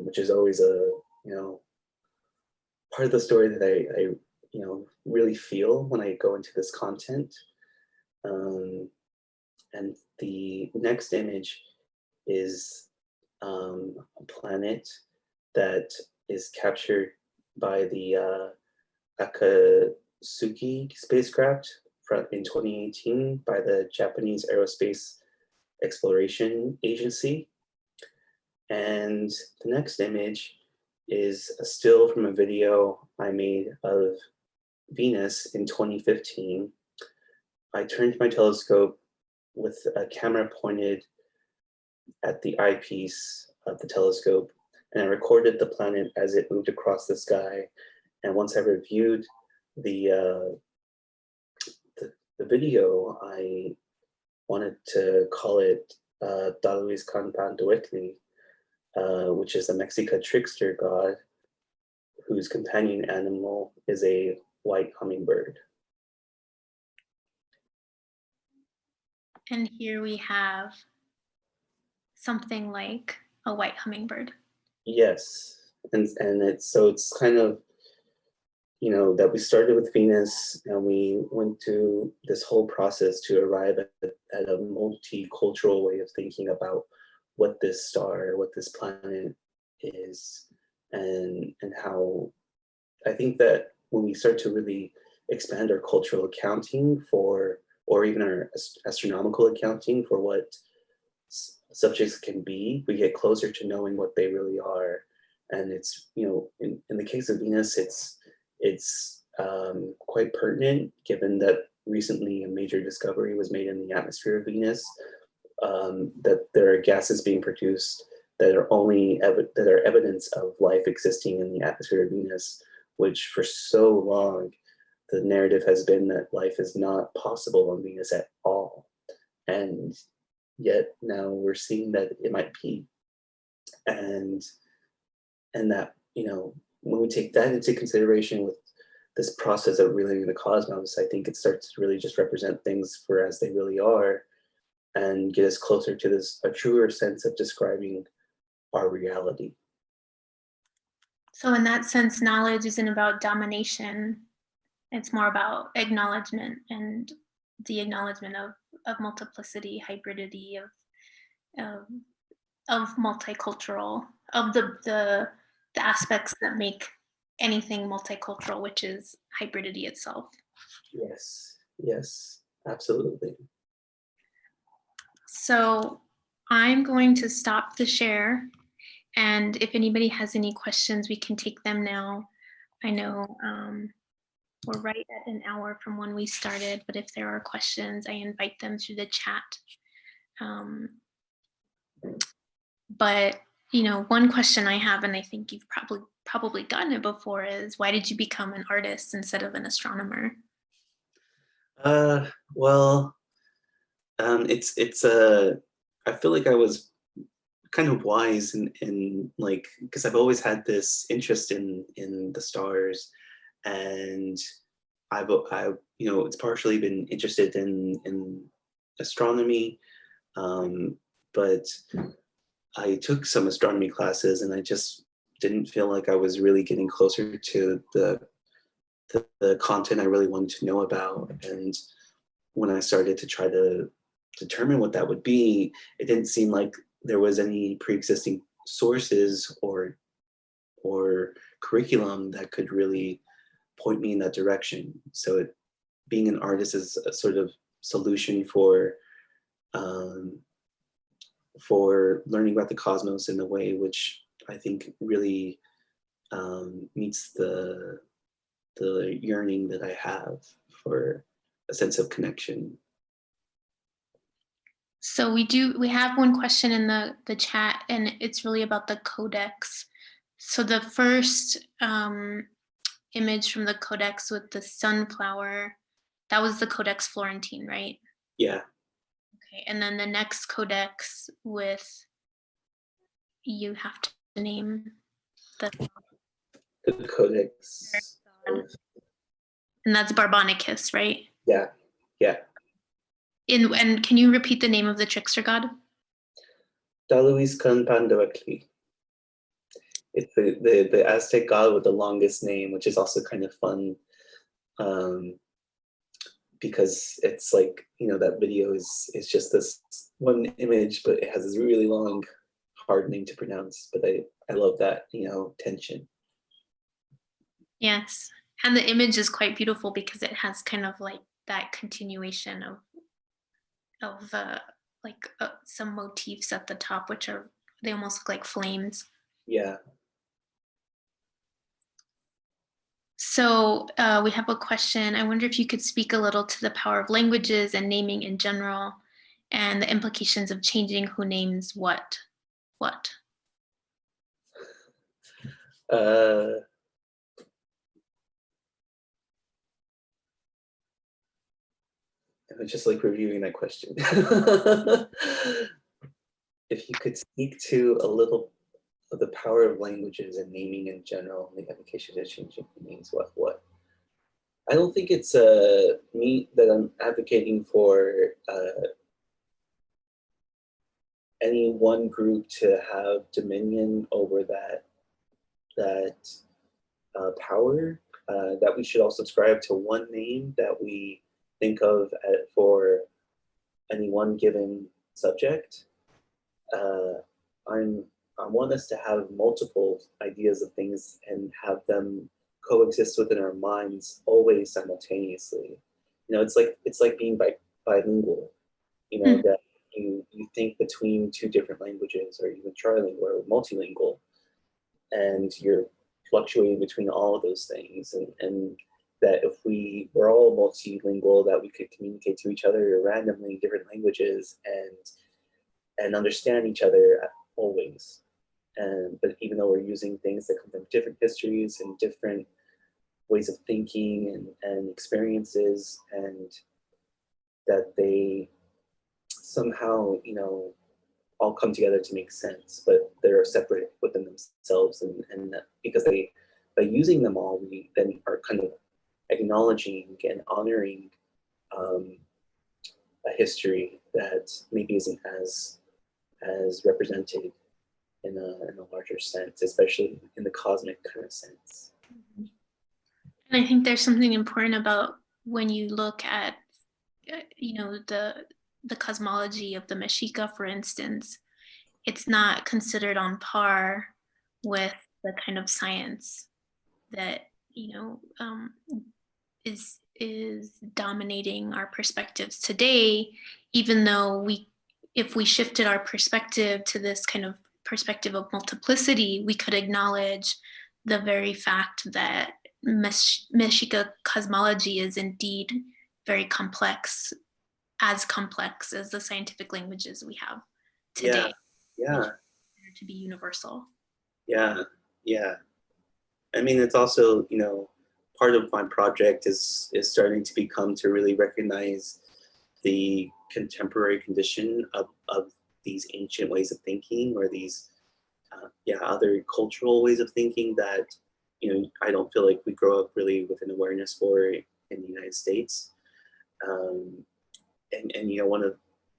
which is always a, part of the story that I really feel when I go into this content. And the next image is a planet that is captured by the Akatsuki spacecraft in 2018 by the Japanese Aerospace Exploration Agency. And the next image is a still from a video I made of Venus in 2015. I turned my telescope with a camera pointed at the eyepiece of the telescope, and I recorded the planet as it moved across the sky. And once I reviewed the video, I wanted to call it Daluis Kanpanduetli, which is a Mexica trickster god whose companion animal is a white hummingbird. And here we have something like a white hummingbird. Yes, and it's kind of, that we started with Venus and we went through this whole process to arrive at a multicultural way of thinking about what this star, what this planet is, and how I think that when we start to really expand our cultural accounting for, or even our astronomical accounting for what subjects can be, we get closer to knowing what they really are. And it's, in the case of Venus, it's quite pertinent, given that recently a major discovery was made in the atmosphere of Venus, that there are gases being produced that are that are evidence of life existing in the atmosphere of Venus, which for so long the narrative has been that life is not possible on Venus at all, and yet now we're seeing that it might be, and that when we take that into consideration with this process of relearning the cosmos, I think it starts to really just represent things for as they really are, and get us closer to a truer sense of describing our reality. So in that sense, knowledge isn't about domination. It's more about acknowledgement, and the acknowledgement of multiplicity, hybridity, of multicultural, of the aspects that make anything multicultural, which is hybridity itself. Yes, absolutely. So I'm going to stop the share, and if anybody has any questions, we can take them now. I know we're right at an hour from when we started, but if there are questions, I invite them through the chat. But one question I have, and I think you've probably gotten it before, is why did you become an artist instead of an astronomer? Well, I feel like I was kind of wise in like, because I've always had this interest in the stars, and I've it's partially been interested in astronomy, but I took some astronomy classes and I just didn't feel like I was really getting closer to the content I really wanted to know about. And when I started to try to determine what that would be, it didn't seem like there was any pre-existing sources or curriculum that could really point me in that direction. So being an artist is a sort of solution for learning about the cosmos in a way which I think really meets the yearning that I have for a sense of connection. So we have one question in the chat, and it's really about the codex. So the first image from the codex with the sunflower, that was the Codex Florentine, right? Yeah. Okay, and then the next codex with, you have to name the codex. And that's Barbonicus, right? Yeah, yeah. And can you repeat the name of the trickster god? Daluis kan Pandawakli. It's the Aztec god with the longest name, which is also kind of fun, because it's like, that video is just this one image, but it has this really long, hard name to pronounce. But I love that, tension. Yes, and the image is quite beautiful because it has kind of like that continuation of some motifs at the top, which they almost look like flames. Yeah. So we have a question. I wonder if you could speak a little to the power of languages and naming in general, and the implications of changing who names what. I'm just like reviewing that question. If you could speak to a little of the power of languages and naming in general, and the application of changing means what. I don't think it's me that I'm advocating for any one group to have dominion over that power. That we should all subscribe to one name that we think of for any one given subject. I want us to have multiple ideas of things and have them coexist within our minds always simultaneously. It's like being bilingual. That you think between two different languages, or even trilingual or multilingual, and you're fluctuating between all of those things, and that if we were all multilingual, that we could communicate to each other randomly in different languages and understand each other always. But even though we're using things that come from different histories and different ways of thinking and experiences, and that they somehow, all come together to make sense, but they're separate within themselves, and because by using them all, we then are kind of acknowledging and honoring a history that maybe isn't as represented in a larger sense, especially in the cosmic kind of sense. And I think there's something important about when you look at, the cosmology of the Mexica, for instance. It's not considered on par with the kind of science that is dominating our perspectives today, even though if we shifted our perspective to this kind of perspective of multiplicity, we could acknowledge the very fact that Mexica cosmology is indeed very complex as the scientific languages we have today. Yeah. To be universal. Yeah. I mean, it's also, part of my project is starting to become to really recognize the contemporary condition of these ancient ways of thinking, or these other cultural ways of thinking that I don't feel like we grow up really with an awareness for in the United States. And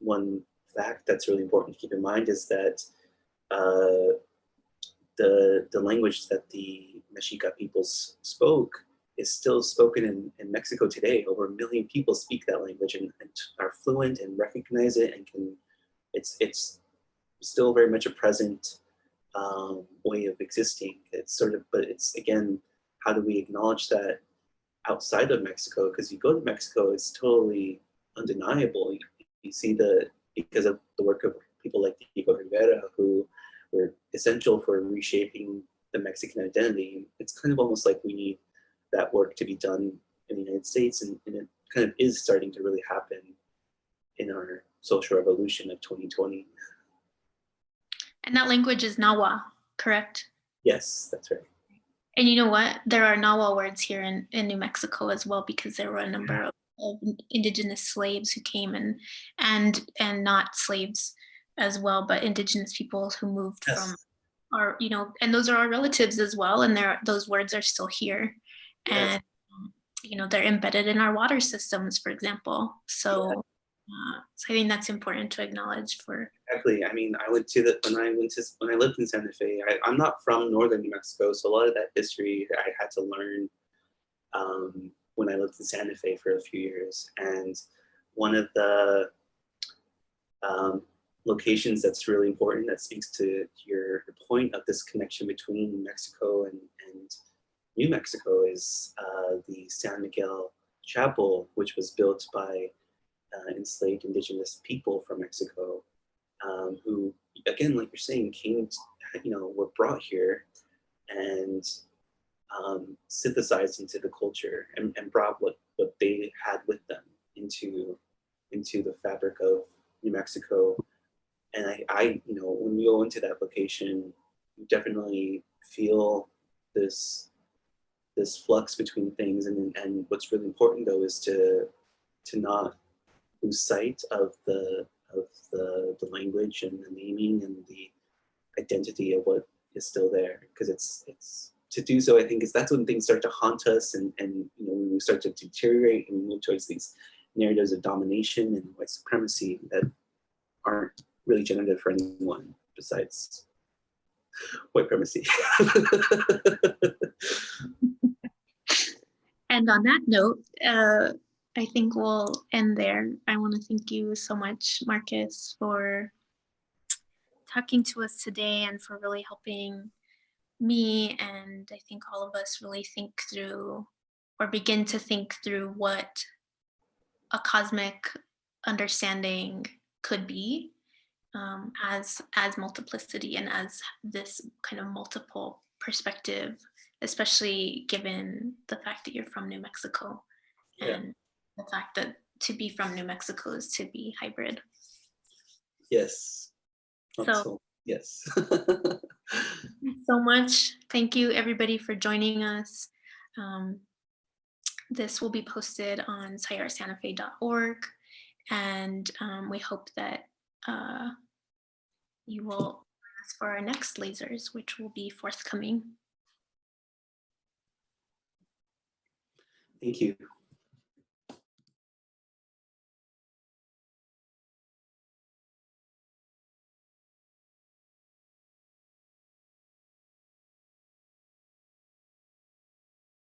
one fact that's really important to keep in mind is that the language that the Mexica peoples spoke is still spoken in Mexico today. Over 1 million people speak that language and are fluent and recognize it, and can, it's still very much a present way of existing. It's sort of, but it's, again, how do we acknowledge that outside of Mexico? Because you go to Mexico, it's totally undeniable. You see because of the work of people like Diego Rivera, who were essential for reshaping the Mexican identity. It's kind of almost like we need that work to be done in the United States, and it kind of is starting to really happen in our social revolution of 2020. And that language is Nahua, correct? Yes, that's right. And you know what? There are Nahua words here in New Mexico as well, because there were a number of indigenous slaves who came and not slaves as well, but indigenous people who moved from our, and those are our relatives as well. And those words are still here. And, they're embedded in our water systems, for example. So, so I think that's important to acknowledge for. Exactly. I mean, when I lived in Santa Fe, I'm not from northern New Mexico, so a lot of that history I had to learn when I lived in Santa Fe for a few years. And one of the locations that's really important, that speaks to your point of this connection between Mexico and New Mexico, is the San Miguel Chapel, which was built by enslaved indigenous people from Mexico, who, again, like you're saying, were brought here and synthesized into the culture, and brought what they had with them into the fabric of New Mexico. And I when you go into that location, you definitely feel this flux between things, and what's really important, though, is to not lose sight of the language and the naming and the identity of what is still there, because it's to do so, I think, is that's when things start to haunt us, and when we start to deteriorate and move towards these narratives of domination and white supremacy that aren't really generative for anyone besides white supremacy. And on that note, I think we'll end there. I want to thank you so much, Marcus, for talking to us today and for really helping me, and I think all of us, really think through, or begin to think through, what a cosmic understanding could be, as multiplicity and as this kind of multiple perspective, especially given the fact that you're from New Mexico, and the fact that to be from New Mexico is to be hybrid. Yes. So yes. so much. Thank you, everybody, for joining us. This will be posted on sayarsantafe.org, and we hope that you will join us for our next lasers, which will be forthcoming. Thank you.